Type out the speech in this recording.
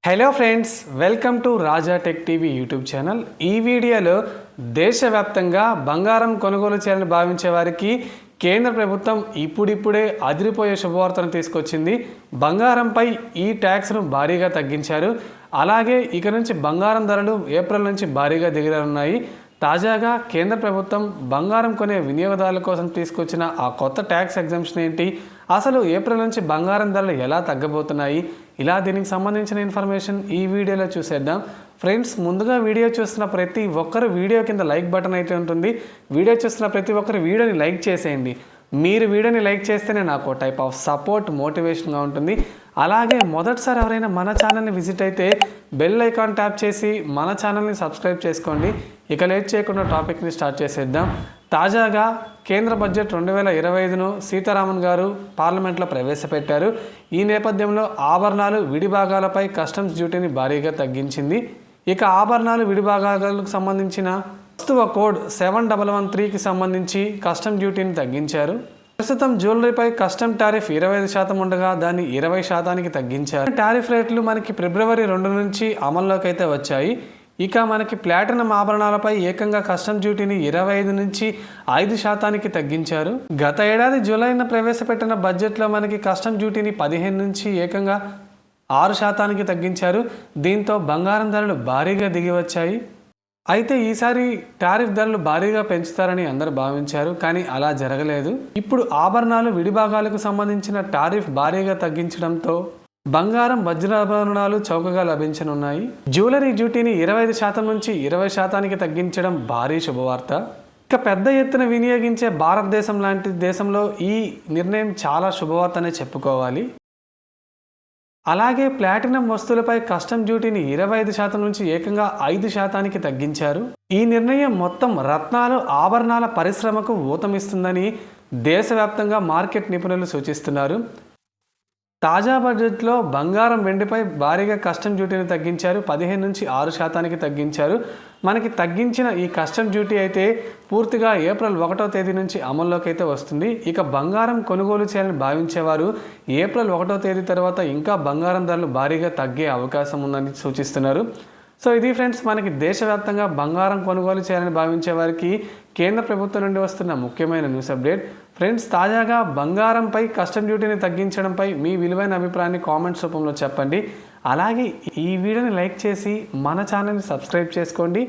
Hello friends, welcome to Raja tech TV YouTube channel. ఈ వీడియోలో దేశవ్యాప్తంగా బంగారం కొనుగోలు చేయాలని భావించే వారికి కేంద్ర ప్రభుత్వం ఇప్పుడిప్పుడే అదిరిపోయే శుభవార్తను తీసుకొచ్చింది. బంగారంపై ఈ ట్యాక్స్ను భారీగా తగ్గించారు. అలాగే ఇక నుంచి బంగారం ధరలు ఏప్రిల్ నుంచి భారీగా దిగనున్నాయి. తాజాగా కేంద్ర ప్రభుత్వం బంగారం కొనే వినియోగదారుల కోసం తీసుకొచ్చిన ఆ కొత్త ట్యాక్స్ ఎగ్జంప్షన్ ఏంటి, అసలు ఏప్రిల్ నుంచి బంగారం ధరలు ఎలా తగ్గబోతున్నాయి, ఇలా దీనికి సంబంధించిన ఇన్ఫర్మేషన్ ఈ వీడియోలో చూసేద్దాం. ఫ్రెండ్స్, ముందుగా వీడియో చూస్తున్న ప్రతి ఒక్కరు వీడియో కింద లైక్ బటన్ అయితే ఉంటుంది. వీడియో చూస్తున్న ప్రతి ఒక్కరు వీడియోని లైక్ చేసేయండి. మీరు వీడియోని లైక్ చేస్తేనే నాకు టైప్ ఆఫ్ సపోర్ట్, మోటివేషన్గా ఉంటుంది. అలాగే మొదటిసారి ఎవరైనా మన ఛానల్ని విజిట్ అయితే బెల్ ఐకాన్ ట్యాప్ చేసి మన ఛానల్ని సబ్స్క్రైబ్ చేసుకోండి. ఇక లేట్ చేయకుండా టాపిక్ని స్టార్ట్ చేసేద్దాం. తాజాగా కేంద్ర బడ్జెట్ 2025ను సీతారామన్ గారు పార్లమెంట్లో ప్రవేశపెట్టారు. ఈ నేపథ్యంలో ఆభరణాలు విడిభాగాలపై కస్టమ్స్ డ్యూటీని భారీగా తగ్గించింది. ఇక ఆభరణాలు విడిభాగాలకు సంబంధించిన వస్తువ కోడ్ 7113కి సంబంధించి కస్టమ్ డ్యూటీని తగ్గించారు. ప్రస్తుతం జ్యువెలరీపై కస్టమ్ టారిఫ్ 25% ఉండగా దాన్ని 20%కి తగ్గించారు. టారిఫ్ రేట్లు మనకి ఫిబ్రవరి 2 నుంచి అమల్లోకి అయితే వచ్చాయి. ఇక మనకి ప్లాటినం ఆభరణాలపై ఏకంగా కస్టమ్ డ్యూటీని 25 నుంచి 5%కి తగ్గించారు. గత ఏడాది జూలైన ప్రవేశపెట్టిన బడ్జెట్లో మనకి కస్టమ్ డ్యూటీని 15 నుంచి ఏకంగా 6%కి తగ్గించారు. దీంతో బంగారం ధరలు భారీగా దిగి వచ్చాయి. అయితే ఈసారి టారిఫ్ ధరలు భారీగా పెంచుతారని అందరూ భావించారు, కానీ అలా జరగలేదు. ఇప్పుడు ఆభరణాలు విడిభాగాలకు సంబంధించిన టారిఫ్ భారీగా తగ్గించడంతో బంగారం, వజ్రాభరణాలు చౌకగా లభించనున్నాయి. జ్యువెలరీ డ్యూటీని 25% నుంచి 20%కి తగ్గించడం భారీ శుభవార్త. ఇక పెద్ద ఎత్తున వినియోగించే భారతదేశం లాంటి దేశంలో ఈ నిర్ణయం చాలా శుభవార్తనే చెప్పుకోవాలి. అలాగే ప్లాటినం వస్తువులపై కస్టమ్ డ్యూటీని 25% నుంచి ఏకంగా 5%కి తగ్గించారు. ఈ నిర్ణయం మొత్తం రత్నాలు, ఆభరణాల పరిశ్రమకు ఊతమిస్తుందని దేశవ్యాప్తంగా మార్కెట్ నిపుణులు సూచిస్తున్నారు. తాజా బడ్జెట్లో బంగారం, వెండిపై భారీగా కస్టమ్ డ్యూటీని తగ్గించారు. 15 నుంచి 6%కి తగ్గించారు. మనకి తగ్గించిన ఈ కస్టమ్ డ్యూటీ అయితే పూర్తిగా ఏప్రిల్ 1వ తేదీ నుంచి అమల్లోకి అయితే వస్తుంది. ఇక బంగారం కొనుగోలు చేయాలని భావించేవారు ఏప్రిల్ 1వ తేదీ తర్వాత ఇంకా బంగారం ధరలు భారీగా తగ్గే అవకాశం ఉందని సూచిస్తున్నారు. సో ఇది ఫ్రెండ్స్, మనకి దేశవ్యాప్తంగా బంగారం కొనుగోలు చేయాలని భావించే వారికి కేంద్ర ప్రభుత్వం నుండి వస్తున్న ముఖ్యమైన న్యూస్ అప్డేట్. ఫ్రెండ్స్, తాజాగా బంగారంపై కస్టమ్ డ్యూటీని తగ్గించడంపై మీ విలువైన అభిప్రాయాన్ని కామెంట్స్ రూపంలో చెప్పండి. అలాగే ఈ వీడియోని లైక్ చేసి మన ఛానల్ని సబ్స్క్రైబ్ చేసుకోండి.